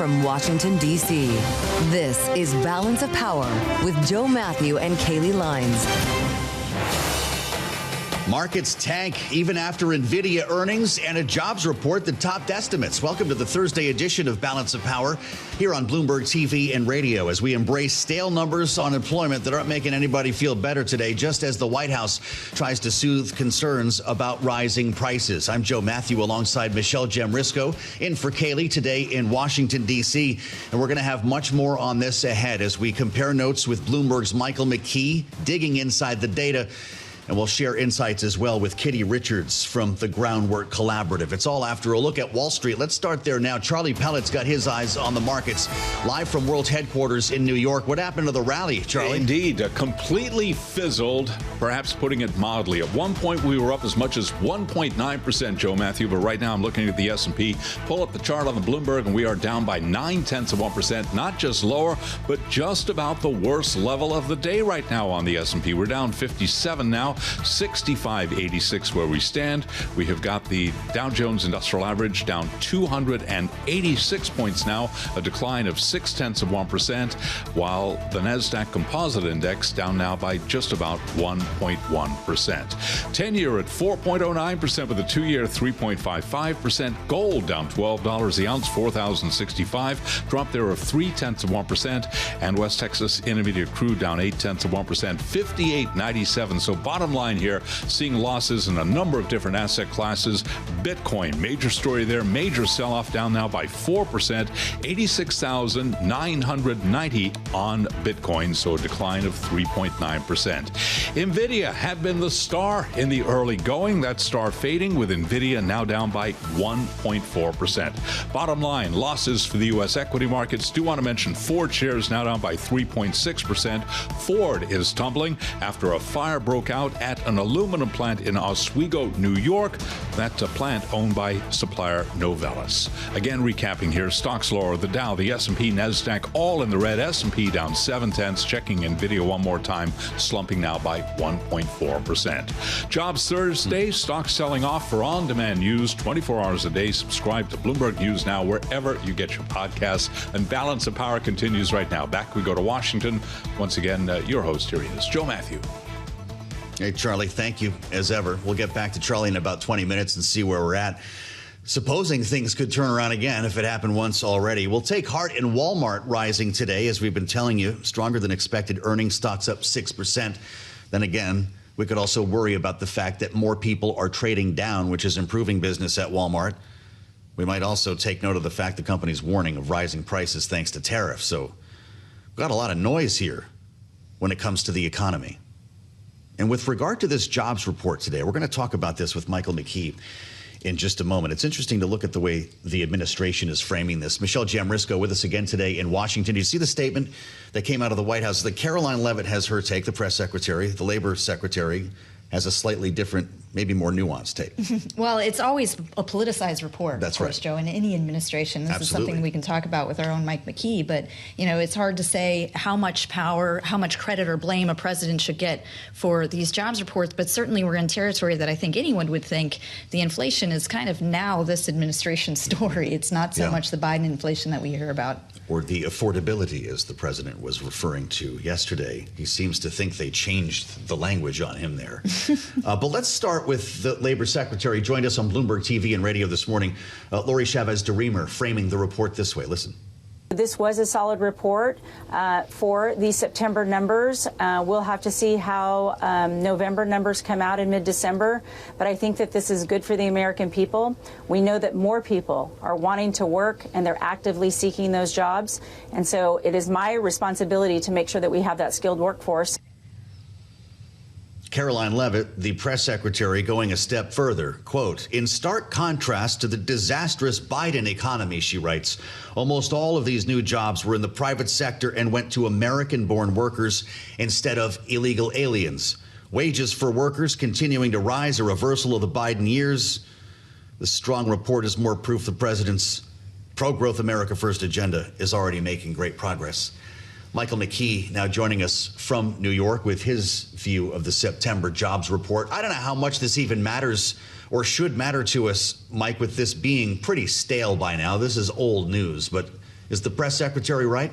from Washington, D.C., this is Balance of Power with Joe Mathieu and Kaylee Lines. Markets tank even after Nvidia earnings and a jobs report that topped estimates. Welcome to the Thursday edition of Balance of Power here on Bloomberg TV and radio as we embrace stale numbers on employment that aren't making anybody feel better today, just as the White House tries to soothe concerns about rising prices. I'm Joe Mathieu alongside Michelle Jamrisko in for Kaylee today in Washington, D.C. And we're going to have much more on this ahead as we compare notes with Bloomberg's Michael McKee, digging inside the data. And we'll share insights as well with Kitty Richards from the Groundwork Collaborative. It's all after a look at Wall Street. Let's start there now. Charlie Pellet's got his eyes on the markets. Live from World Headquarters in New York. What happened to the rally, Charlie? Indeed, completely fizzled, perhaps putting it mildly. At one point, we were up as much as 1.9%, Joe Mathieu. But right now, I'm looking at the S&P. Pull up the chart on the Bloomberg, and we are down by 0.9%. Not just lower, but just about the worst level of the day right now on the S&P. We're down 57 now. 65.86 where we stand. We have got the Dow Jones Industrial Average down 286 points now, a decline of 0.6%, while the NASDAQ Composite Index down now by just about 1.1%. 10-year at 4.09% with a 2-year 3.55%. Gold down $12 the ounce, 4,065. Drop there of 0.3%. And West Texas Intermediate crude down 0.8%, 58.97. So bottom line here, seeing losses in a number of different asset classes. Bitcoin, major story there, major sell-off down now by 4%, 86,990 on Bitcoin, so a decline of 3.9%. Nvidia had been the star in the early going, that star fading with Nvidia now down by 1.4%. Bottom line, losses for the U.S. equity markets. Do want to mention Ford shares now down by 3.6%. Ford is tumbling after a fire broke out at an aluminum plant in Oswego, New York. That plant owned by supplier Novelis. Again, recapping here, stocks lower. The Dow, the S&P, NASDAQ, all in the red. S&P down 0.7. Checking Nvidia one more time, slumping now by 1.4%. Jobs Thursday, stocks selling off for on-demand news 24 hours a day. Subscribe to Bloomberg News now wherever you get your podcasts. And Balance of Power continues right now. Back we go to Washington. Once again, your host here is Joe Mathieu. Hey, Charlie, thank you, as ever. We'll get back to Charlie in about 20 minutes and see where we're at. Supposing things could turn around again if it happened once already. We'll take heart in Walmart rising today, as we've been telling you. Stronger than expected earnings, stocks up 6%. Then again, we could also worry about the fact that more people are trading down, which is improving business at Walmart. We might also take note of the fact the company's warning of rising prices thanks to tariffs. So we've got a lot of noise here when it comes to the economy. And with regard to this jobs report today, we're going to talk about this with Michael McKee in just a moment. It's interesting to look at the way the administration is framing this. Michelle Jamrisko with us again today in Washington. Did you see the statement that came out of the White House? That Caroline Leavitt has her take, the press secretary. The labor secretary has a slightly different, maybe more nuanced take. Well, it's always a politicized report, That's of course, right. Joe, in any administration. This Absolutely. is something we can talk about with our own Mike McKee. But, you know, it's hard to say how much power, how much credit or blame a president should get for these jobs reports. But certainly we're in territory that I think anyone would think the inflation is kind of now this administration's story. It's not so much the Biden inflation that we hear about. Or the affordability, as the president was referring to yesterday. He seems to think they changed the language on him there. But let's start with the labor secretary. Joined us on Bloomberg TV and radio this morning, Lori Chavez-DeRemer, framing the report this way. Listen. This was a solid report for the September numbers. We'll have to see how November numbers come out in mid-December. But I think that this is good for the American people. We know that more people are wanting to work and they're actively seeking those jobs. And so it is my responsibility to make sure that we have that skilled workforce. Caroline Leavitt, the press secretary, going a step further. Quote, in stark contrast to the disastrous Biden economy, she writes, almost all of these new jobs were in the private sector and went to American-born workers instead of illegal aliens. Wages for workers continuing to rise, a reversal of the Biden years. The strong report is more proof the president's pro-growth America First agenda is already making great progress. Michael McKee now joining us from New York with his view of the September jobs report. I don't know how much this even matters or should matter to us, Mike, with this being pretty stale by now. This is old news, but Is the press secretary right?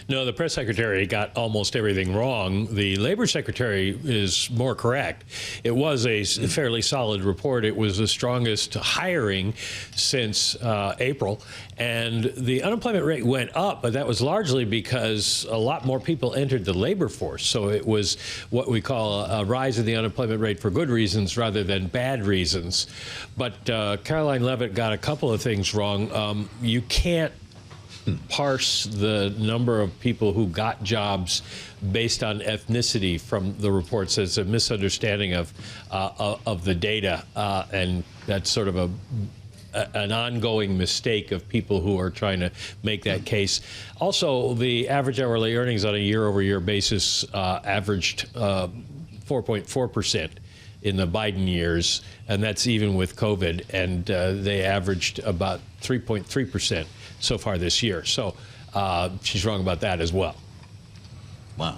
No, the press secretary got almost everything wrong. The labor secretary is more correct. It was a fairly solid report. It was the strongest hiring since April. And the unemployment rate went up, but that was largely because a lot more people entered the labor force. So it was what we call a rise in the unemployment rate for good reasons rather than bad reasons. But Caroline Leavitt got a couple of things wrong. You can't parse the number of people who got jobs based on ethnicity from the reports. It's a misunderstanding of the data, and that's sort of an ongoing mistake of people who are trying to make that case. Also, the average hourly earnings on a year-over-year basis averaged 4.4% in the Biden years, and that's even with COVID, and they averaged about 3.3% so far this year. So she's wrong about that as well. Wow.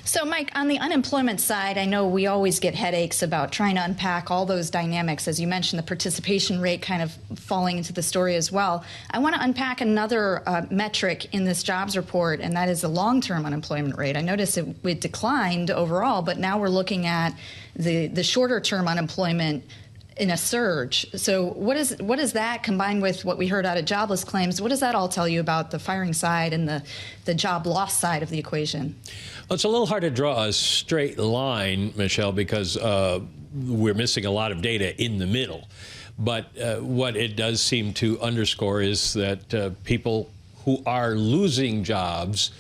So, Mike, on the unemployment side, I know we always get headaches about trying to unpack all those dynamics. As you mentioned, the participation rate kind of falling into the story as well. I want to unpack another metric in this jobs report, and that is the long-term unemployment rate. I noticed it declined overall, but now we're looking at the shorter-term unemployment in a surge. So what is that combined with what we heard out of jobless claims? What does that all tell you about the firing side and the job loss side of the equation? Well, it's a little hard to draw a straight line, Michelle, because we're missing a lot of data in the middle. But what it does seem to underscore is that people who are losing jobs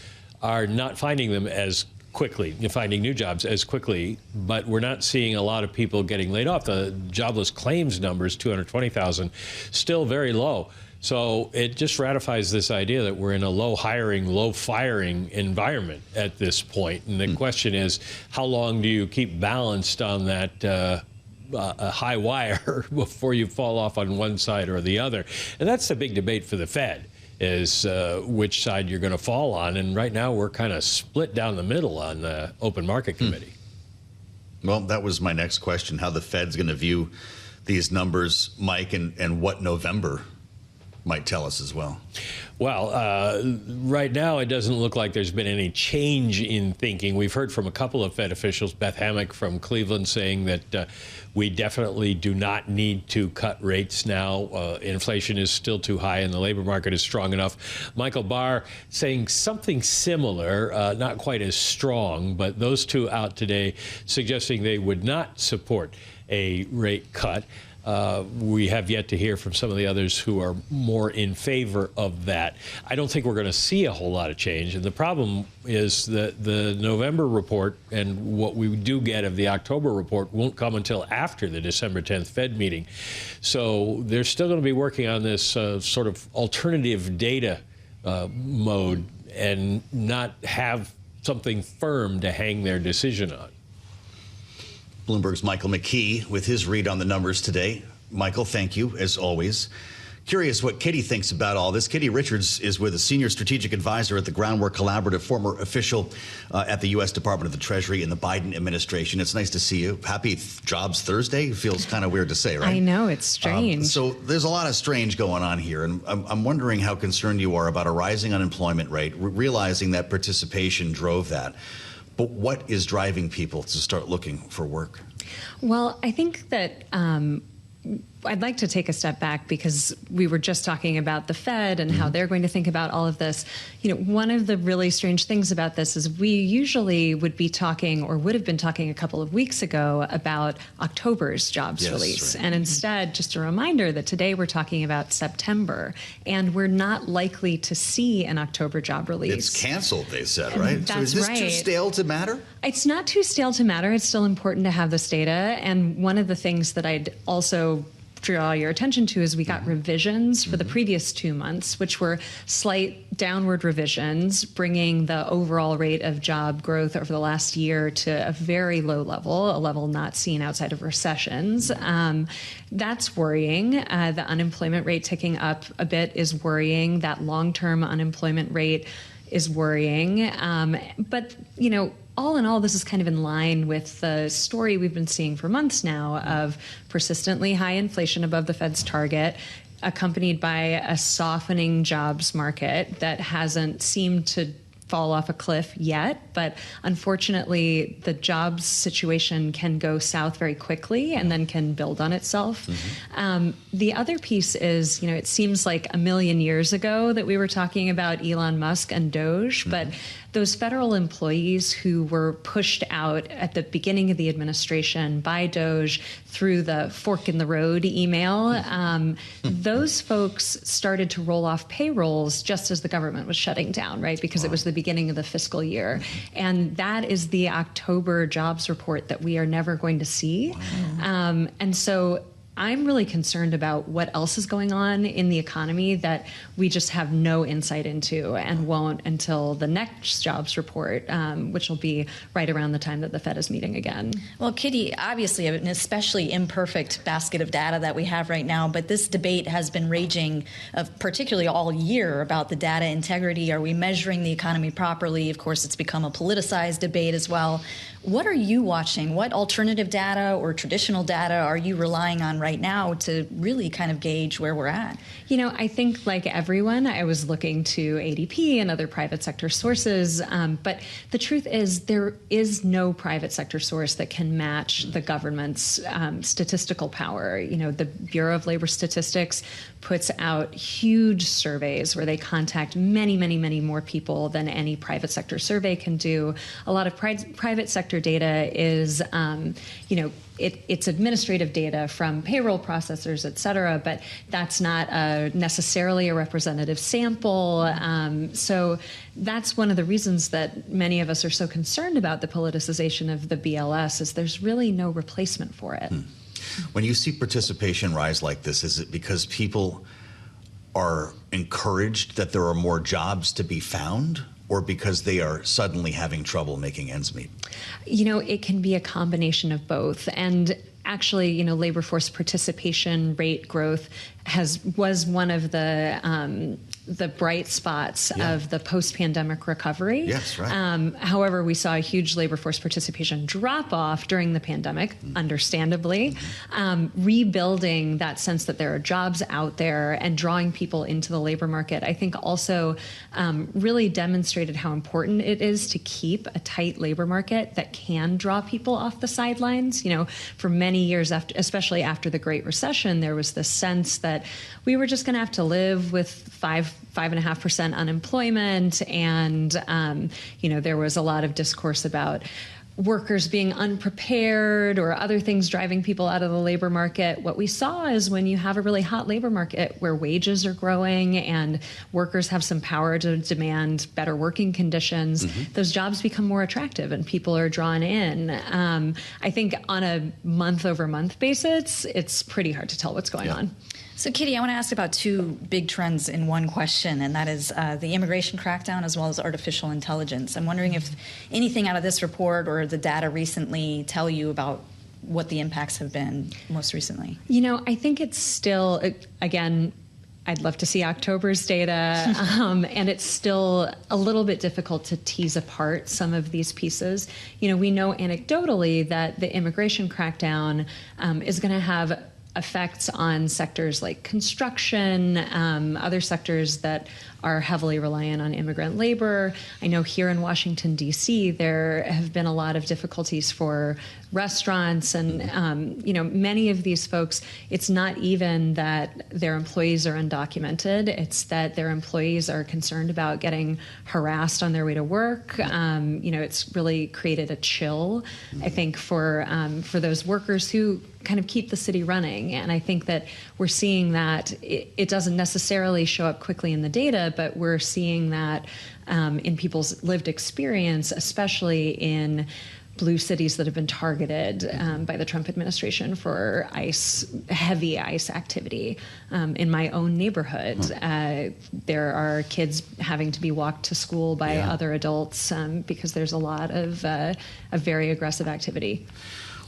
are not finding them as quickly, finding new jobs as quickly, but we're not seeing a lot of people getting laid off. The jobless claims numbers, 220,000, still very low. So it just ratifies this idea that we're in a low hiring, low firing environment at this point. And the question is, how long do you keep balanced on that high wire before you fall off on one side or the other? And that's the big debate for the Fed, is which side you're going to fall on. And right now we're kind of split down the middle on the open market committee. Well, that was my next question, how the Fed's going to view these numbers, Mike, and what November might tell us as well. Well, right now it doesn't look like there's been any change in thinking. We've heard from a couple of Fed officials, Beth Hammack from Cleveland, saying that we definitely do not need to cut rates now. Inflation is still too high and the labor market is strong enough. Michael Barr saying something similar, not quite as strong, but those two out today suggesting they would not support a rate cut. We have yet to hear from some of the others who are more in favor of that. I don't think we're going to see a whole lot of change. And the problem is that the November report and what we do get of the October report won't come until after the December 10th Fed meeting. So they're still going to be working on this sort of alternative data mode and not have something firm to hang their decision on. Bloomberg's Michael McKee with his read on the numbers today. Michael, thank you, as always. Curious what Kitty thinks about all this. Kitty Richards is with a senior strategic advisor at the Groundwork Collaborative, former official at the U.S. Department of the Treasury in the Biden administration. It's nice to see you. Happy Jobs Thursday. Feels kind of weird to say, right? I know, it's strange. So there's a lot of strange going on here, and I'm wondering how concerned you are about a rising unemployment rate, realizing that participation drove that. But what is driving people to start looking for work? Well, I think that I'd like to take a step back because we were just talking about the Fed and how they're going to think about all of this. You know, one of the really strange things about this is we usually would be talking or would have been talking a couple of weeks ago about October's jobs release. Right. And instead, just a reminder that today we're talking about September and we're not likely to see an October job release. It's canceled, they said, right? That's so is this right. too stale to matter? It's not too stale to matter. It's still important to have this data. And one of the things that I'd also draw your attention to is we got revisions for the previous 2 months, which were slight downward revisions, bringing the overall rate of job growth over the last year to a very low level, a level not seen outside of recessions. That's worrying. The unemployment rate ticking up a bit is worrying. That long-term unemployment rate is worrying. But, you know, all in all, this is kind of in line with the story we've been seeing for months now of persistently high inflation above the Fed's target, accompanied by a softening jobs market that hasn't seemed to fall off a cliff yet, but unfortunately the jobs situation can go south very quickly and then can build on itself. The other piece is, it seems like a million years ago that we were talking about Elon Musk and Doge, but those federal employees who were pushed out at the beginning of the administration by Doge through the fork in the road email, those folks started to roll off payrolls just as the government was shutting down, right? Because it was the beginning of the fiscal year. And that is the October jobs report that we are never going to see. And so I'm really concerned about what else is going on in the economy that we just have no insight into and won't until the next jobs report, which will be right around the time that the Fed is meeting again. Well, Kitty, obviously an especially imperfect basket of data that we have right now, but this debate has been raging particularly all year about the data integrity. Are we measuring the economy properly? Of course, it's become a politicized debate as well. What are you watching? What alternative data or traditional data are you relying on right now to really kind of gauge where we're at? I think like everyone, I was looking to ADP and other private sector sources, but the truth is there is no private sector source that can match the government's statistical power. The Bureau of Labor Statistics puts out huge surveys where they contact many, many, many more people than any private sector survey can do. A lot of private sector data is, it's administrative data from payroll processors, et cetera, but that's not necessarily a representative sample. So that's one of the reasons that many of us are so concerned about the politicization of the BLS is there's really no replacement for it. When you see participation rise like this, is it because people are encouraged that there are more jobs to be found, or because they are suddenly having trouble making ends meet? It can be a combination of both. And actually, labor force participation rate growth was one of the bright spots of the post-pandemic recovery. Yes, right. However, we saw a huge labor force participation drop off during the pandemic, understandably, rebuilding that sense that there are jobs out there and drawing people into the labor market. I think also really demonstrated how important it is to keep a tight labor market that can draw people off the sidelines. For many years, especially after the Great Recession, there was this sense that we were just going to have to live with 5.5% unemployment, and there was a lot of discourse about workers being unprepared or other things driving people out of the labor market. What we saw is when you have a really hot labor market where wages are growing and workers have some power to demand better working conditions, those jobs become more attractive and people are drawn in. I think on a month-over-month basis, it's pretty hard to tell what's going on. So, Kitty, I want to ask about two big trends in one question, and that is the immigration crackdown as well as artificial intelligence. I'm wondering if anything out of this report or the data recently tell you about what the impacts have been most recently. I think it's still, again, I'd love to see October's data, and it's still a little bit difficult to tease apart some of these pieces. We know anecdotally that the immigration crackdown is going to have effects on sectors like construction, other sectors that are heavily reliant on immigrant labor. I know here in Washington, D.C., there have been a lot of difficulties for restaurants and, many of these folks, it's not even that their employees are undocumented, it's that their employees are concerned about getting harassed on their way to work. It's really created a chill, I think, for those workers who kind of keep the city running. And I think that we're seeing that it doesn't necessarily show up quickly in the data, but we're seeing that in people's lived experience, especially in blue cities that have been targeted by the Trump administration for heavy ICE activity. In my own neighborhood, there are kids having to be walked to school by other adults because there's a lot of very aggressive activity.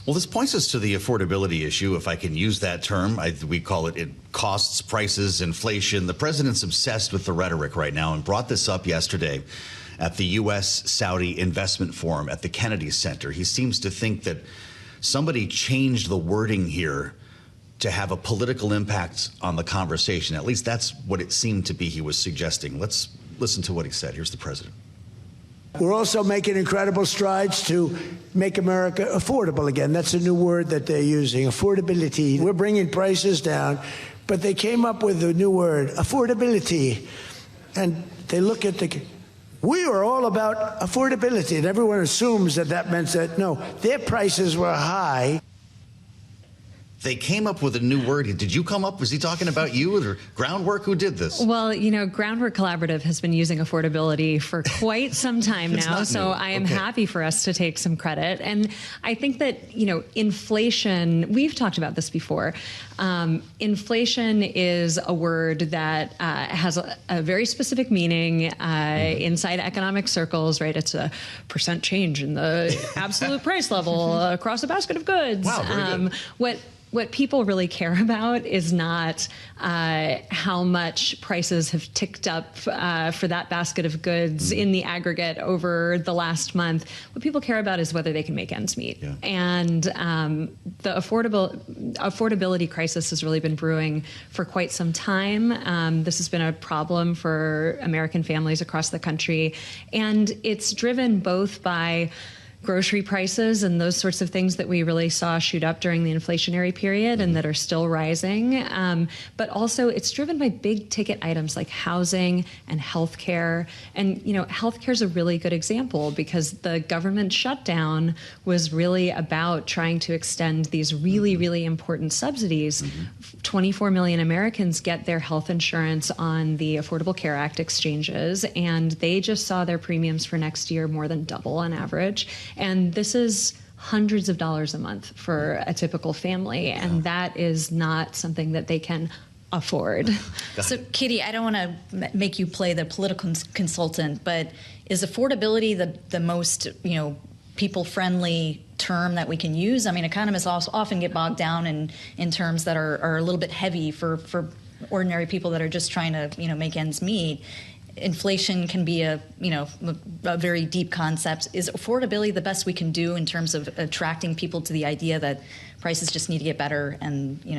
Well, this points us to the affordability issue, if I can use that term. We call it costs, prices, inflation. The president's obsessed with the rhetoric right now and brought this up yesterday at the U.S.-Saudi Investment Forum at the Kennedy Center. He seems to think that somebody changed the wording here to have a political impact on the conversation. At least that's what it seemed to be he was suggesting. Let's listen to what he said. Here's the president. We're also making incredible strides to make America affordable again. That's a new word that they're using, affordability. We're bringing prices down, but they came up with a new word, affordability. And they look at we are all about affordability, and everyone assumes that that meant that, no, their prices were high. They came up with a new word. Did you come up? Was he talking about you or Groundwork? Who did this? Well, Groundwork Collaborative has been using affordability for quite some time now, so I am happy for us to take some credit. And I think that, inflation, we've talked about this before. Inflation is a word that has a very specific meaning inside economic circles, right? It's a percent change in the absolute price level across a basket of goods. Wow, very good. What people really care about is not how much prices have ticked up for that basket of goods in the aggregate over the last month. What people care about is whether they can make ends meet. Yeah. And the affordability crisis has really been brewing for quite some time. This has been a problem for American families across the country. And it's driven both by grocery prices and those sorts of things that we really saw shoot up during the inflationary period and that are still rising. But also it's driven by big ticket items like housing and healthcare. And, healthcare is a really good example because the government shutdown was really about trying to extend these really, really important subsidies. 24 million Americans get their health insurance on the Affordable Care Act exchanges, and they just saw their premiums for next year more than double on average. And this is hundreds of dollars a month for a typical family, and that is not something that they can afford. So, Katie, I don't want to make you play the political consultant, but is affordability the most, people-friendly term that we can use? I mean, economists also often get bogged down in terms that are a little bit heavy for ordinary people that are just trying to, make ends meet. Inflation can be a very deep concept. Is affordability the best we can do in terms of attracting people to the idea that prices just need to get better and, we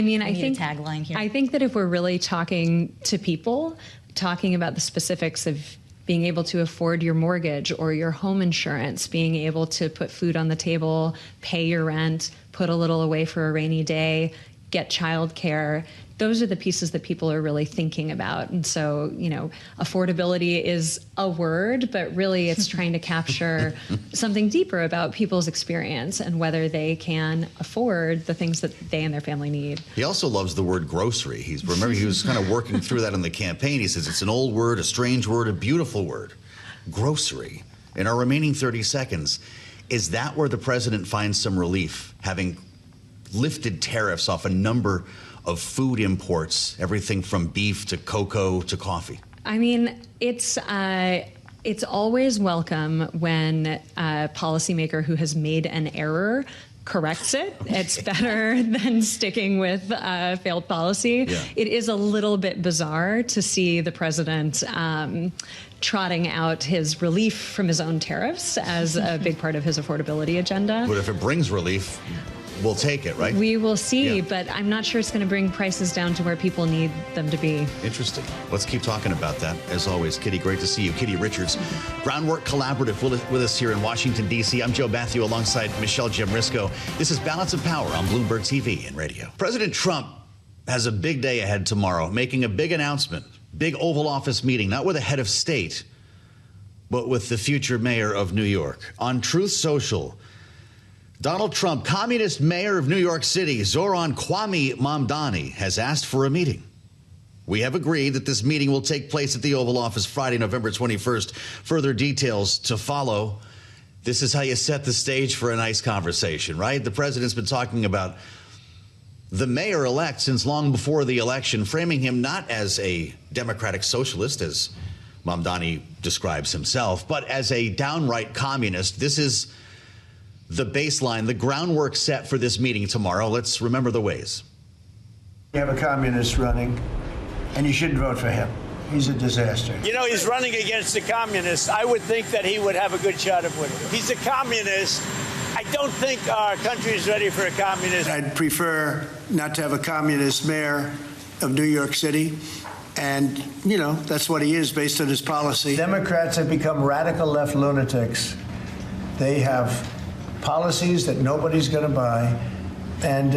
need a tagline here? I think that if we're really talking to people, talking about the specifics of being able to afford your mortgage or your home insurance, being able to put food on the table, pay your rent, put a little away for a rainy day, get childcare, those are the pieces that people are really thinking about. And so, affordability is a word, but really it's trying to capture something deeper about people's experience and whether they can afford the things that they and their family need. He also loves the word grocery. He was kind of working through that in the campaign. He says it's an old word, a strange word, a beautiful word. Grocery. In our remaining 30 seconds, is that where the president finds some relief, having lifted tariffs off a number of food imports, everything from beef to cocoa to coffee? I mean, it's always welcome when a policymaker who has made an error corrects it. It's better than sticking with failed policy. Yeah. It is a little bit bizarre to see the president trotting out his relief from his own tariffs as a big part of his affordability agenda. But if it brings relief, we'll take it, right? We will see, but I'm not sure it's going to bring prices down to where people need them to be. Interesting. Let's keep talking about that. As always, Kitty, great to see you. Kitty Richards, Groundwork Collaborative with us here in Washington, D.C. I'm Joe Mathieu alongside Michelle Jamrisko. This is Balance of Power on Bloomberg TV and radio. President Trump has a big day ahead tomorrow, making a big announcement, big Oval Office meeting, not with a head of state, but with the future mayor of New York. On Truth Social, Donald Trump, communist mayor of New York City, Zoran Kwame Mamdani, has asked for a meeting. We have agreed that this meeting will take place at the Oval Office Friday, November 21st. Further details to follow. This is how you set the stage for a nice conversation, right? The president's been talking about the mayor-elect since long before the election, framing him not as a democratic socialist, as Mamdani describes himself, but as a downright communist. This is the baseline, the groundwork set for this meeting tomorrow. Let's remember the ways. You have a communist running, and you shouldn't vote for him. He's a disaster. He's running against the communists. I would think that he would have a good shot of winning. He's a communist. I don't think our country is ready for a communist. I'd prefer not to have a communist mayor of New York City. And, you know, that's what he is based on his policy. Democrats have become radical left lunatics. They have policies that nobody's going to buy. And,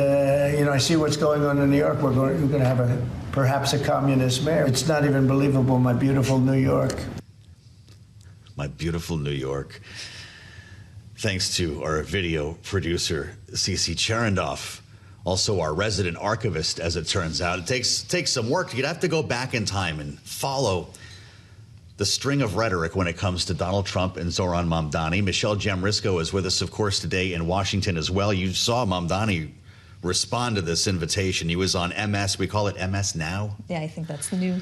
you know, I see what's going on in New York. We're going to have perhaps a communist mayor. It's not even believable, my beautiful New York. My beautiful New York. Thanks to our video producer, Cece Cherendoff. Also our resident archivist, as it turns out. It takes some work. You'd have to go back in time and follow the string of rhetoric when it comes to Donald Trump and Zoran Mamdani. Michelle Jamrisko is with us, of course, today in Washington as well. You saw Mamdani respond to this invitation. He was on MS. We call it MS Now. Yeah, I think that's the new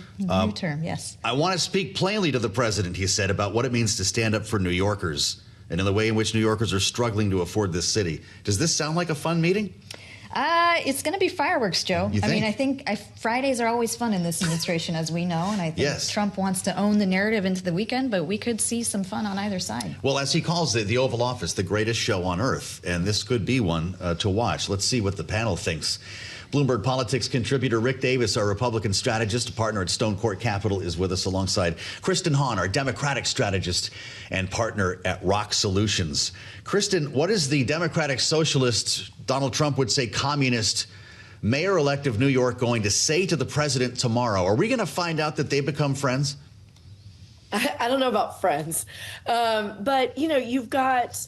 term, yes. I want to speak plainly to the president, he said, about what it means to stand up for New Yorkers and in the way in which New Yorkers are struggling to afford this city. Does this sound like a fun meeting? It's going to be fireworks, Joe. I mean, I think Fridays are always fun in this administration, as we know, and I think Trump wants to own the narrative into the weekend, but we could see some fun on either side. Well, as he calls it, the Oval Office, the greatest show on earth, and this could be one to watch. Let's see what the panel thinks. Bloomberg Politics contributor Rick Davis, our Republican strategist, partner at Stonecourt Capital, is with us alongside Kristen Hawn, our Democratic strategist and partner at Rokk Solutions. Kristen, what is the Democratic Socialist, Donald Trump would say communist, mayor-elect of New York going to say to the president tomorrow? Are we going to find out that they become friends? I don't know about friends, but, you know, you've got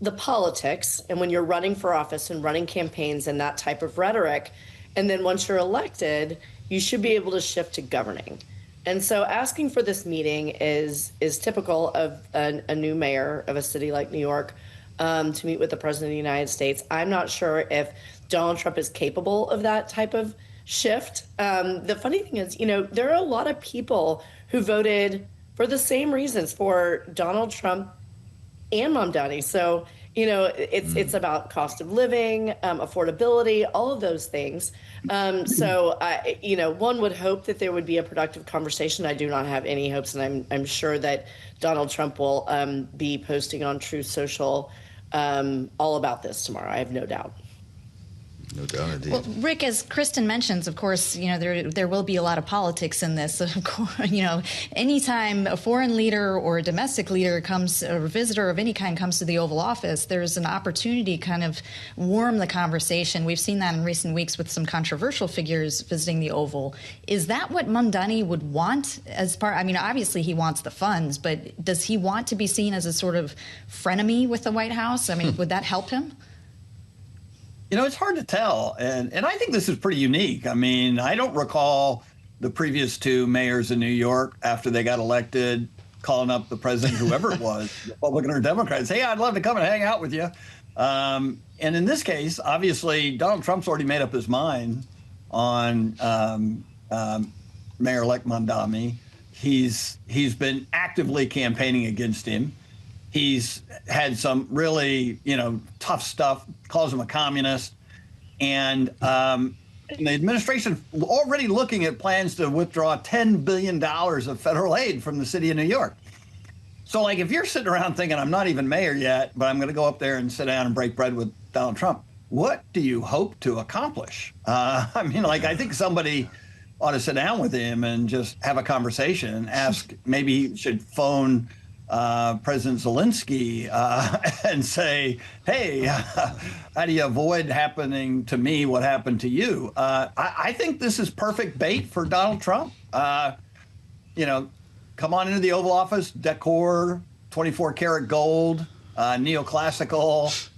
the politics, and when you're running for office and running campaigns and that type of rhetoric, and then once you're elected, you should be able to shift to governing. And so asking for this meeting is typical of a new mayor of a city like New York to meet with the president of the United States. I'm not sure if Donald Trump is capable of that type of shift. The funny thing is, you know, there are a lot of people who voted for the same reasons for Donald Trump and Mamdani. So, you know, it's about cost of living, affordability, all of those things. So, you know, one would hope that there would be a productive conversation. I do not have any hopes, and I'm sure that Donald Trump will be posting on Truth Social all about this tomorrow. I have no doubt. No doubt, indeed. Well, Rick, as Kristen mentions, of course, you know, there will be a lot of politics in this. Of course, you know, anytime a foreign leader or a domestic leader comes, or a visitor of any kind comes to the Oval Office, there's an opportunity to kind of warm the conversation. We've seen that in recent weeks with some controversial figures visiting the Oval. Is that what Mamdani would want as part? I mean, obviously he wants the funds, but does he want to be seen as a sort of frenemy with the White House? I mean, would that help him? You know, it's hard to tell. And I think this is pretty unique. I mean, I don't recall the previous two mayors in New York after they got elected calling up the president, whoever it was, Republican or Democrat, say, hey, I'd love to come and hang out with you. And in this case, obviously, Donald Trump's already made up his mind on Mayor-elect Mamdani. He's been actively campaigning against him. He's had some really, you know, tough stuff, calls him a communist. And the administration already looking at plans to withdraw $10 billion of federal aid from the city of New York. So, like, if you're sitting around thinking, I'm not even mayor yet, but I'm going to go up there and sit down and break bread with Donald Trump, what do you hope to accomplish? I mean, like, I think somebody ought to sit down with him and just have a conversation, ask, maybe he should phone President Zelensky and say, hey, how do you avoid happening to me what happened to you? I think this is perfect bait for Donald Trump. You know, come on into the Oval Office, decor, 24-karat gold, neoclassical,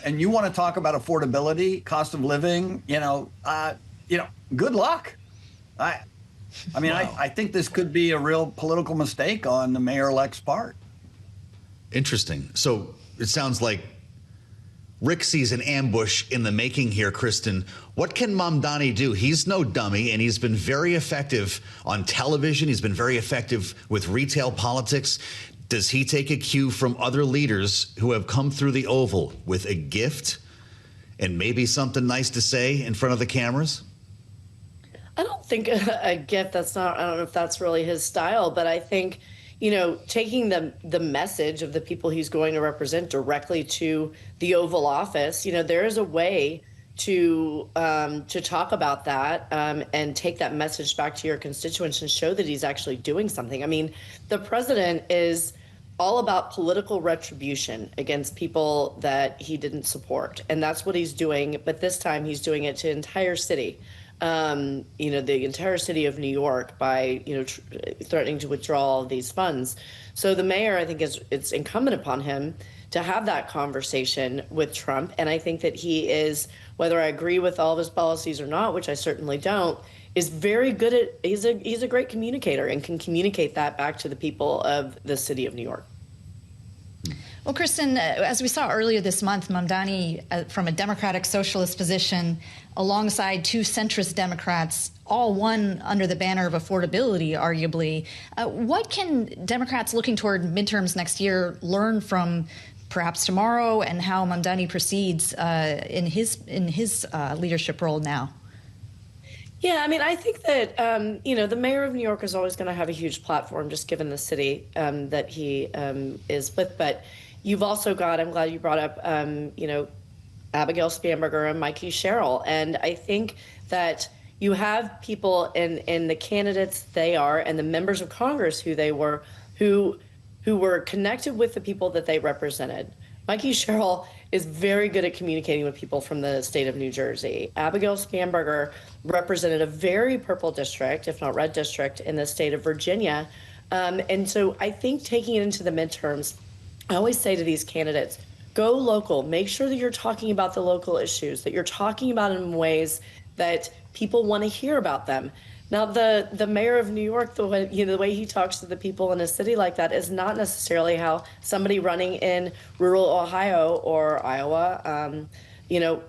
and you want to talk about affordability, cost of living, good luck. I mean, wow. I think this could be a real political mistake on the mayor-elect's part. Interesting. So it sounds like Rick sees an ambush in the making here, Kristen. What can Mamdani do? He's no dummy, and he's been very effective on television. He's been very effective with retail politics. Does he take a cue from other leaders who have come through the Oval with a gift and maybe something nice to say in front of the cameras? I don't think a gift, I don't know if that's really his style, but I think, taking the message of the people he's going to represent directly to the Oval Office, there is a way to talk about that and take that message back to your constituents and show that he's actually doing something. I mean, the president is all about political retribution against people that he didn't support, and that's what he's doing. But this time, he's doing it to the entire city. The entire city of New York by, threatening to withdraw all of these funds. So the mayor, I think it's incumbent upon him to have that conversation with Trump. And I think that he is, whether I agree with all of his policies or not, which I certainly don't, is very good at, he's a great communicator and can communicate that back to the people of the city of New York. Well, Kristen, as we saw earlier this month, Mamdani, from a Democratic Socialist position, alongside two centrist Democrats, all one under the banner of affordability, arguably. What can Democrats looking toward midterms next year learn from perhaps tomorrow and how Mamdani proceeds in his leadership role now? Yeah, I mean, I think that, the mayor of New York is always going to have a huge platform, just given the city that he is with. But you've also got, I'm glad you brought up, Abigail Spanberger and McKee Sherrill. And I think that you have people in the candidates they are and the members of Congress who they were, who were connected with the people that they represented. McKee Sherrill is very good at communicating with people from the state of New Jersey. Abigail Spanberger represented a very purple district, if not red district, in the state of Virginia. And so I think taking it into the midterms, I always say to these candidates, go local. Make sure that you're talking about the local issues, that you're talking about them in ways that people want to hear about them. Now, the mayor of New York, the way he talks to the people in a city like that is not necessarily how somebody running in rural Ohio or Iowa,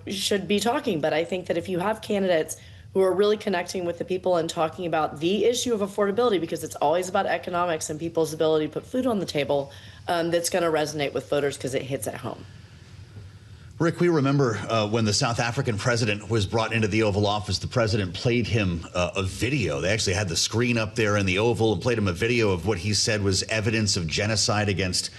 should be talking. But I think that if you have candidates who are really connecting with the people and talking about the issue of affordability, because it's always about economics and people's ability to put food on the table, that's going to resonate with voters because it hits at home. Rick, we remember when the South African president was brought into the Oval Office, the president played him a video. They actually had the screen up there in the Oval and played him a video of what he said was evidence of genocide against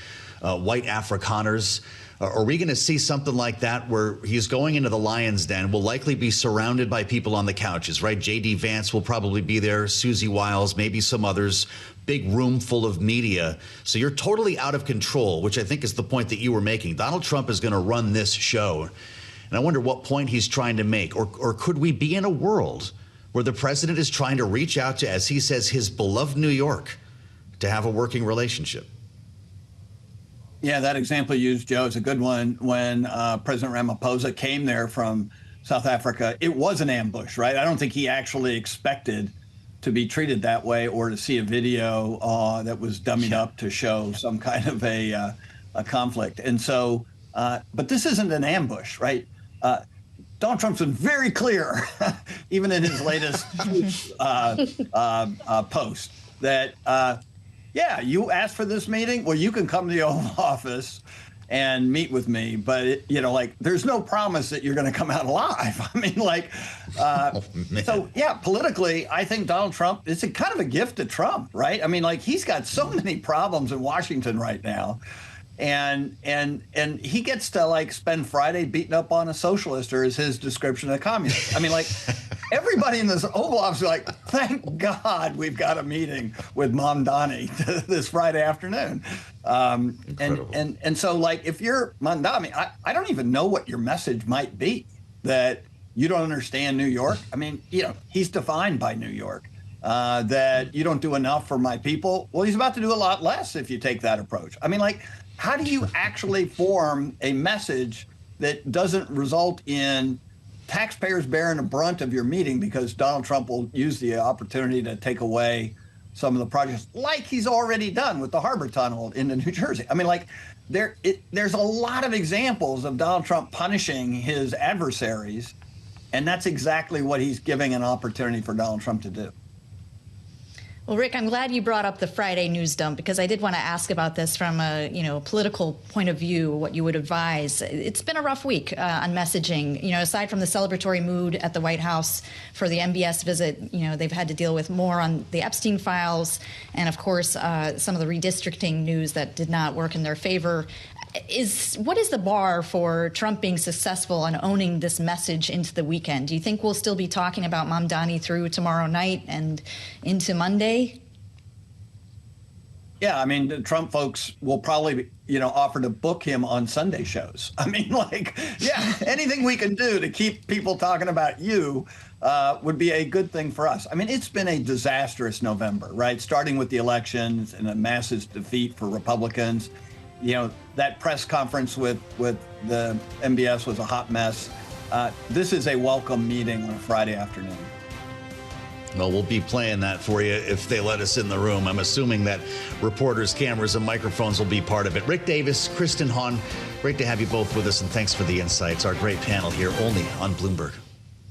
white Afrikaners. Are we going to see something like that where he's going into the lion's den, will likely be surrounded by people on the couches, right? J.D. Vance will probably be there, Susie Wiles, maybe some others, big room full of media. So you're totally out of control, which I think is the point that you were making. Donald Trump is going to run this show. And I wonder what point he's trying to make. Or could we be in a world where the president is trying to reach out to, as he says, his beloved New York to have a working relationship? Yeah, that example you used, Joe, is a good one. When President Ramaphosa came there from South Africa, it was an ambush, right? I don't think he actually expected to be treated that way or to see a video that was dummied up to show some kind of a conflict. And so, but this isn't an ambush, right? Donald Trump's been very clear, even in his latest post, that yeah, you asked for this meeting. Well, you can come to the Oval Office and meet with me, but there's no promise that you're going to come out alive. I mean, so yeah, politically, I think Donald Trump, it's a kind of a gift to Trump, right? I mean, he's got so many problems in Washington right now, and he gets to spend Friday beating up on a socialist, or is his description of a communist. I mean, everybody in this Oval Office is thank God we've got a meeting with Mamdani this Friday afternoon. And so if you're Mamdani, I don't even know what your message might be, that you don't understand New York. I mean, he's defined by New York, that you don't do enough for my people. Well, he's about to do a lot less if you take that approach. I mean, how do you actually form a message that doesn't result in taxpayers bearing the brunt of your meeting because Donald Trump will use the opportunity to take away some of the projects, like he's already done with the Harbor Tunnel into New Jersey? I mean, there's a lot of examples of Donald Trump punishing his adversaries, and that's exactly what he's giving an opportunity for Donald Trump to do. Well, Rick, I'm glad you brought up the Friday news dump because I did want to ask about this from a political point of view, what you would advise. It's been a rough week on messaging. Aside from the celebratory mood at the White House for the MBS visit, they've had to deal with more on the Epstein files and, of course, some of the redistricting news that did not work in their favor. What is the bar for Trump being successful on owning this message into the weekend? Do you think we'll still be talking about Mamdani through tomorrow night and into Monday? Yeah, I mean, the Trump folks will probably, offer to book him on Sunday shows. I mean, anything we can do to keep people talking about you would be a good thing for us. I mean, it's been a disastrous November, right? Starting with the elections and a massive defeat for Republicans. That press conference with the MBS was a hot mess. This is a welcome meeting on a Friday afternoon. Well, we'll be playing that for you if they let us in the room. I'm assuming that reporters, cameras, and microphones will be part of it. Rick Davis, Kristen, Hawn, great to have you both with us, and thanks for the insights. Our great panel here only on Bloomberg.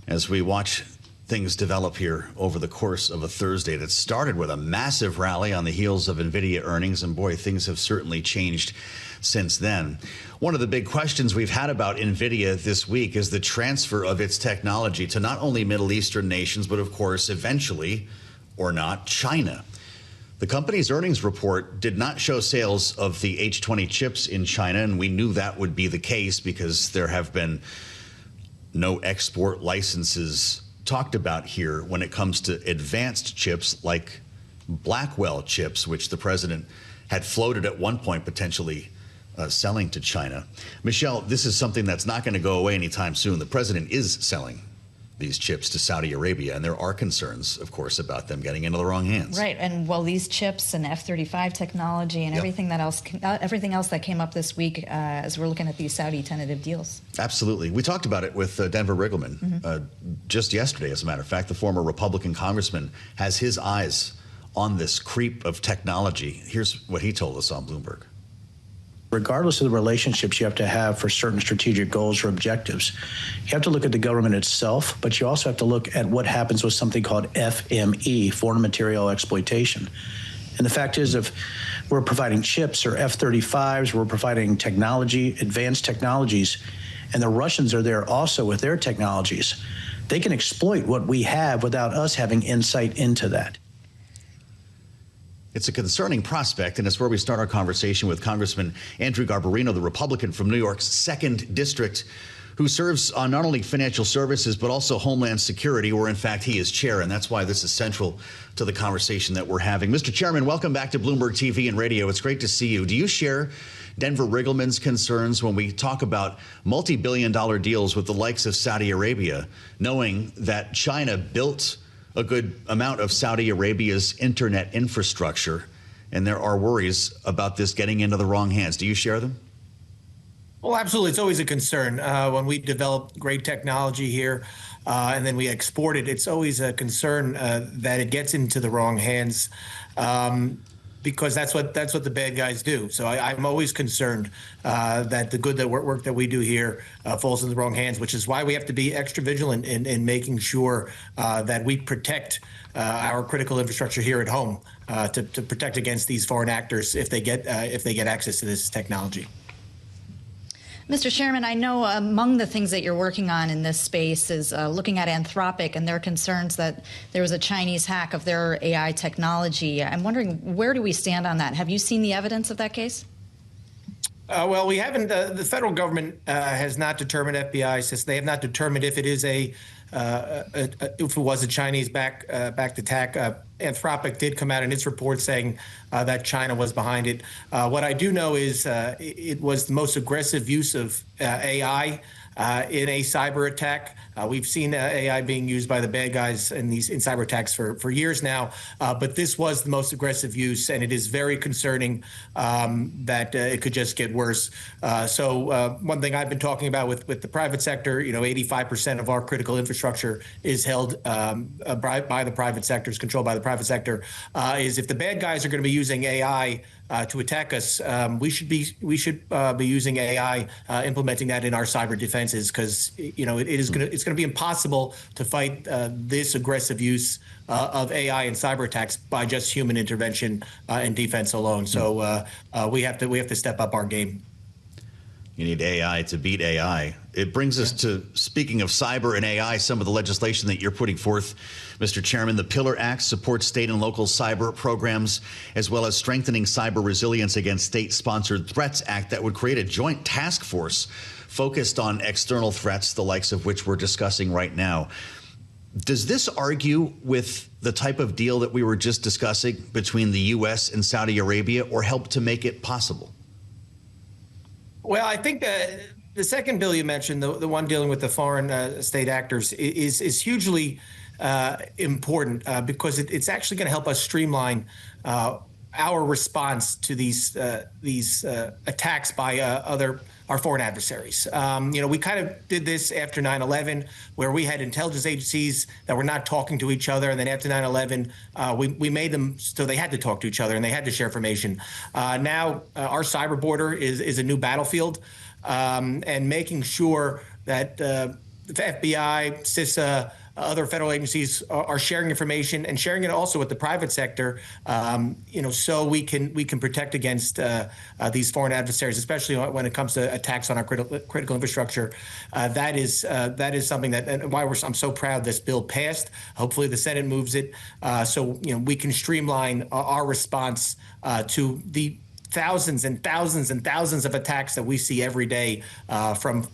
As we watch things develop here over the course of a Thursday that started with a massive rally on the heels of Nvidia earnings, and boy, things have certainly changed since then. One of the big questions we've had about Nvidia this week is the transfer of its technology to not only Middle Eastern nations, but of course, eventually, or not, China. The company's earnings report did not show sales of the H20 chips in China, and we knew that would be the case because there have been no export licenses talked about here when it comes to advanced chips like Blackwell chips, which the president had floated at one point potentially selling to China. Michelle, this is something that's not going to go away anytime soon. The president is selling these chips to Saudi Arabia, and there are concerns, of course, about them getting into the wrong hands. Right, and these chips and F-35 technology and everything else that came up this week as we're looking at these Saudi tentative deals. Absolutely. We talked about it with Denver Riggleman just yesterday, as a matter of fact. The former Republican congressman has his eyes on this creep of technology. Here's what he told us on Bloomberg. Regardless of the relationships you have to have for certain strategic goals or objectives, you have to look at the government itself, but you also have to look at what happens with something called FME, foreign material exploitation. And the fact is, if we're providing chips or F-35s, we're providing technology, advanced technologies, and the Russians are there also with their technologies, they can exploit what we have without us having insight into that. It's a concerning prospect, and it's where we start our conversation with Congressman Andrew Garbarino, the Republican from New York's 2nd District, who serves on not only financial services, but also Homeland Security, where, in fact, he is chair, and that's why this is central to the conversation that we're having. Mr. Chairman, welcome back to Bloomberg TV and Radio. It's great to see you. Do you share Denver Riggleman's concerns when we talk about multi-billion-dollar deals with the likes of Saudi Arabia, knowing that China built a good amount of Saudi Arabia's internet infrastructure, and there are worries about this getting into the wrong hands? Do you share them? Well, absolutely. It's always a concern. When we develop great technology here and then we export it, it's always a concern that it gets into the wrong hands because that's what the bad guys do. So I'm always concerned that the good work that we do here falls in the wrong hands, which is why we have to be extra vigilant in making sure that we protect our critical infrastructure here at home to protect against these foreign actors if they get access to this technology. Mr. Chairman, I know among the things that you're working on in this space is looking at Anthropic and their concerns that there was a Chinese hack of their AI technology. I'm wondering, where do we stand on that? Have you seen the evidence of that case? Well, we haven't. The federal government has not determined, FBI says they have not determined if it is if it was a Chinese-backed attack. Anthropic did come out in its report saying that China was behind it. What I do know is it was the most aggressive use of AI in a cyber attack. We've seen AI being used by the bad guys in cyber attacks for years now, but this was the most aggressive use, and it is very concerning that it could just get worse. So one thing I've been talking about with the private sector, 85% of our critical infrastructure is held by the private sector, is controlled by the private sector, is if the bad guys are going to be using AI to attack us, we should be using AI, implementing that in our cyber defenses, because it's going to be impossible to fight this aggressive use of AI and cyber attacks by just human intervention and defense alone. So we have to step up our game. You need AI to beat AI. It brings us to, speaking of cyber and AI, some of the legislation that you're putting forth, Mr. Chairman. The Pillar Act supports state and local cyber programs, as well as strengthening cyber resilience against state-sponsored threats act that would create a joint task force focused on external threats, the likes of which we're discussing right now. Does this argue with the type of deal that we were just discussing between the U.S. and Saudi Arabia, or help to make it possible? Well, I think the second bill you mentioned, the one dealing with the foreign state actors, is hugely important because it's actually going to help us streamline our response to these attacks by our foreign adversaries. We kind of did this after 9/11, where we had intelligence agencies that were not talking to each other, and then after 9/11, we made them so they had to talk to each other and they had to share information. Now our cyber border is a new battlefield, and making sure that the FBI, CISA, other federal agencies are sharing information and sharing it also with the private sector, so we can protect against these foreign adversaries, especially when it comes to attacks on our critical infrastructure. That is something that, and why I'm so proud this bill passed. Hopefully the Senate moves it so we can streamline our response to the thousands and thousands and thousands of attacks that we see every day from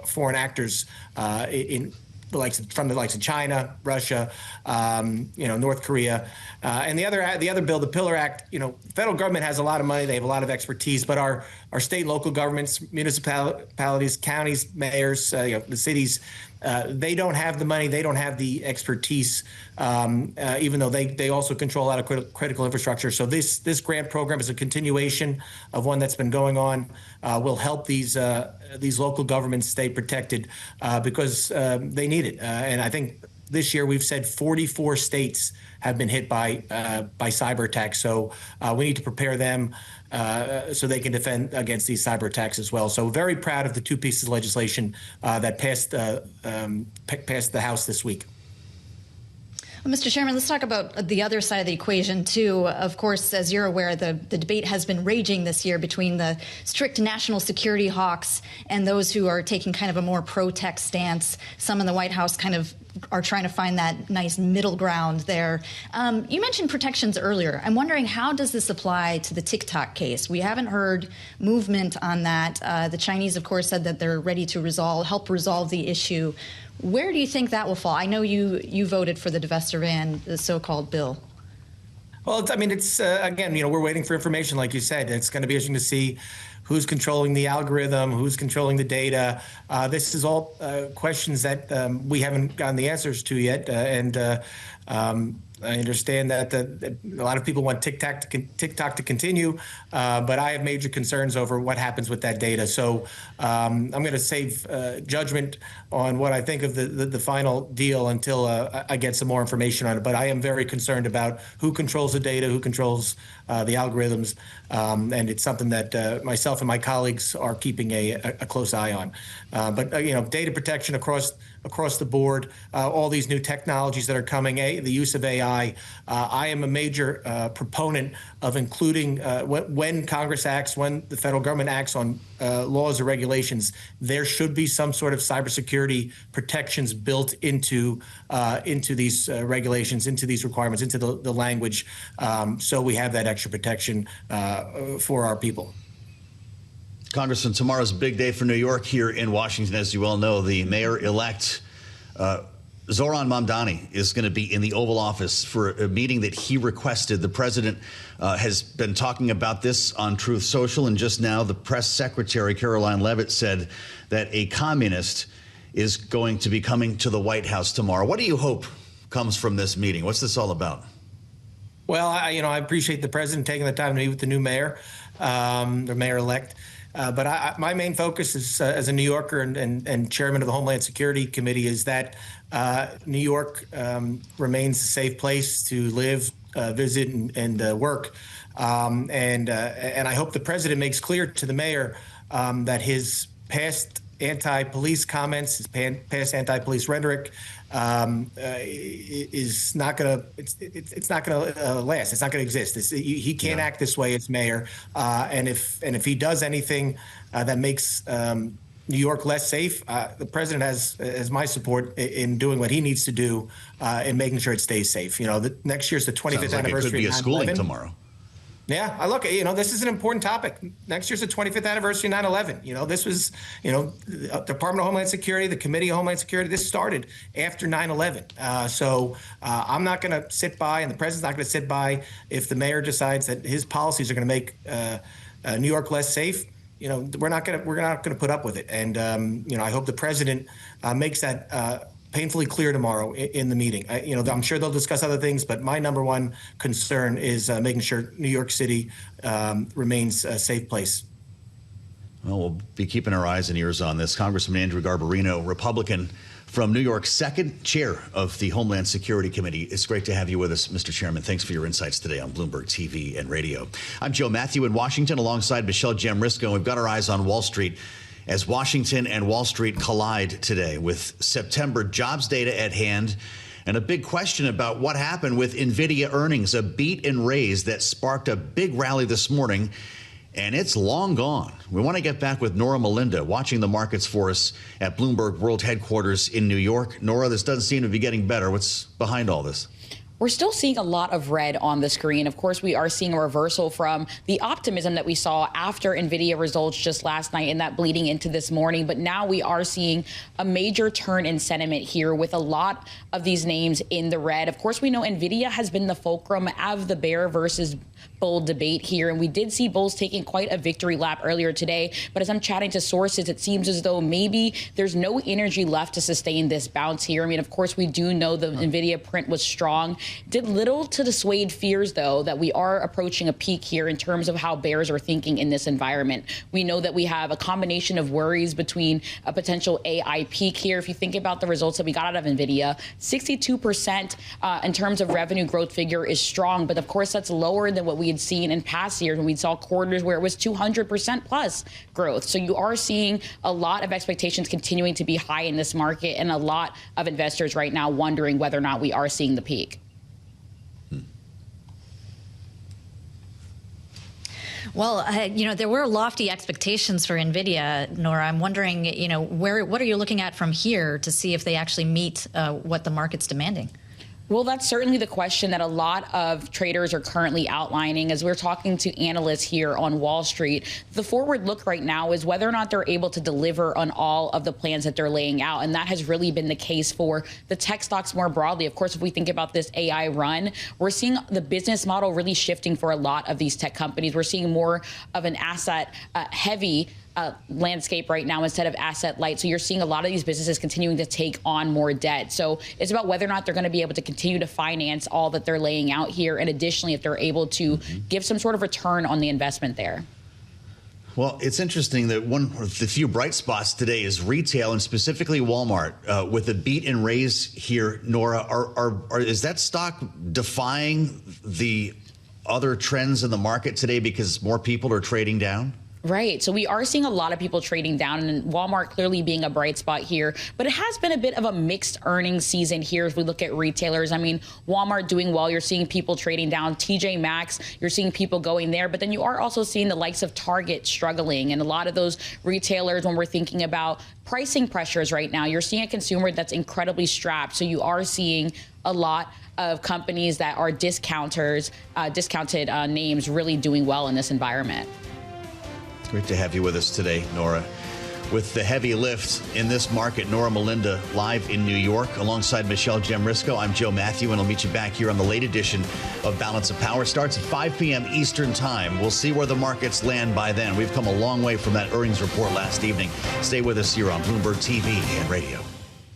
foreign actors from the likes of China, Russia, North Korea, and the other bill, the Pillar Act. Federal government has a lot of money; they have a lot of expertise, but our state and local governments, municipalities, counties, mayors, the cities, they don't have the money, they don't have the expertise, even though they also control a lot of critical infrastructure. So this grant program is a continuation of one that's been going on. Will help these local governments stay protected because they need it. And I think this year we've said 44 states have been hit by cyber attacks. So we need to prepare them so they can defend against these cyber attacks as well. So very proud of the two pieces of legislation that passed the House this week. Well, Mr. Chairman, let's talk about the other side of the equation, too. Of course, as you're aware, the debate has been raging this year between the strict national security hawks and those who are taking kind of a more pro-tech stance. Some in the White House kind of are trying to find that nice middle ground there. You mentioned protections earlier. I'm wondering, how does this apply to the TikTok case? We haven't heard movement on that. The Chinese, of course, said that they're ready to help resolve the issue. Where do you think that will fall? I know you voted for the divestiture ban, the so-called bill. Well, it's again, we're waiting for information, like you said. It's going to be interesting to see who's controlling the algorithm, who's controlling the data. This is all questions that we haven't gotten the answers to yet. I understand that a lot of people want TikTok to continue, but I have major concerns over what happens with that data. So I'm going to save judgment on what I think of the final deal until I get some more information on it. But I am very concerned about who controls the data, who controls the algorithms, and it's something that myself and my colleagues are keeping a close eye on. But data protection across the board, all these new technologies that are coming, the use of AI. I am a major proponent of including when Congress acts, when the federal government acts on laws or regulations, there should be some sort of cybersecurity protections built into these regulations, into these requirements, into the language, so we have that extra protection for our people. Congressman, tomorrow's a big day for New York here in Washington. As you well know, the mayor-elect, Zohran Mamdani, is going to be in the Oval Office for a meeting that he requested. The president has been talking about this on Truth Social, and just now the press secretary, Caroline Leavitt, said that a communist is going to be coming to the White House tomorrow. What do you hope comes from this meeting? What's this all about? Well, I appreciate the president taking the time to meet with the new mayor, the mayor-elect. But my main focus is, as a New Yorker and chairman of the Homeland Security Committee, is that New York remains a safe place to live, visit, and work. And I hope the president makes clear to the mayor that his past anti-police comments, his past anti-police rhetoric, is not going to. It's not going to last. It's not going to exist. He can't act this way as mayor. And if he does anything that makes New York less safe, the president has my support in doing what he needs to do in making sure it stays safe. Next year's the 25th anniversary. It could be a schooling tomorrow. Yeah, I look, this is an important topic. Next year's the 25th anniversary of 9/11. This was, Department of Homeland Security, the Committee of Homeland Security, this started after 9/11. So I'm not going to sit by, and the president's not going to sit by, if the mayor decides that his policies are going to make New York less safe. We're not going to put up with it. And, I hope the president makes that painfully clear tomorrow in the meeting. I'm sure they'll discuss other things, but my number one concern is making sure New York City remains a safe place. Well, we'll be keeping our eyes and ears on this. Congressman Andrew Garbarino, Republican from New York, second chair of the Homeland Security Committee. It's great to have you with us, Mr. Chairman. Thanks for your insights today on Bloomberg TV and radio. I'm Joe Mathieu in Washington alongside Michelle Jamrisko. We've got our eyes on Wall Street as Washington and Wall Street collide today with September jobs data at hand and a big question about what happened with Nvidia earnings, a beat and raise that sparked a big rally this morning, and it's long gone. We want to get back with Norah Mulinda, watching the markets for us at Bloomberg World Headquarters in New York. Norah, this doesn't seem to be getting better. What's behind all this? We're still seeing a lot of red on the screen. Of course, we are seeing a reversal from the optimism that we saw after Nvidia results just last night and that bleeding into this morning. But now we are seeing a major turn in sentiment here with a lot of these names in the red. Of course, we know Nvidia has been the fulcrum of the bear versus bull debate here, and we did see bulls taking quite a victory lap earlier today. But as I'm chatting to sources, it seems as though maybe there's no energy left to sustain this bounce here. I mean, of course, we do know the Nvidia print was strong. Did little to dissuade fears, though, that we are approaching a peak here in terms of how bears are thinking in this environment. We know that we have a combination of worries between a potential AI peak here. If you think about the results that we got out of Nvidia, 62% in terms of revenue growth figure is strong. But of course, that's lower than what we had seen in past years when we saw quarters where it was 200% plus growth. So you are seeing a lot of expectations continuing to be high in this market, and a lot of investors right now wondering whether or not we are seeing the peak. Well, there were lofty expectations for Nvidia, Norah. I'm wondering, what are you looking at from here to see if they actually meet what the market's demanding? Well, that's certainly the question that a lot of traders are currently outlining. As we're talking to analysts here on Wall Street, the forward look right now is whether or not they're able to deliver on all of the plans that they're laying out. And that has really been the case for the tech stocks more broadly. Of course, if we think about this AI run, we're seeing the business model really shifting for a lot of these tech companies. We're seeing more of an asset heavy landscape right now instead of asset light. So you're seeing a lot of these businesses continuing to take on more debt. So it's about whether or not they're going to be able to continue to finance all that they're laying out here. And additionally, if they're able to give some sort of return on the investment there. Well, it's interesting that one of the few bright spots today is retail, and specifically Walmart, with a beat and raise here. Norah, is that stock defying the other trends in the market today because more people are trading down? Right. So we are seeing a lot of people trading down, and Walmart clearly being a bright spot here. But it has been a bit of a mixed earnings season here as we look at retailers. I mean, Walmart doing well. You're seeing people trading down. TJ Maxx, you're seeing people going there. But then you are also seeing the likes of Target struggling. And a lot of those retailers, when we're thinking about pricing pressures right now, you're seeing a consumer that's incredibly strapped. So you are seeing a lot of companies that are discounted names really doing well in this environment. Great to have you with us today, Norah. With the heavy lift in this market, Norah Mulinda live in New York alongside Michelle Jamrisko. I'm Joe Mathieu, and I'll meet you back here on the late edition of Balance of Power. Starts at 5 p.m. Eastern Time. We'll see where the markets land by then. We've come a long way from that earnings report last evening. Stay with us here on Bloomberg TV and radio.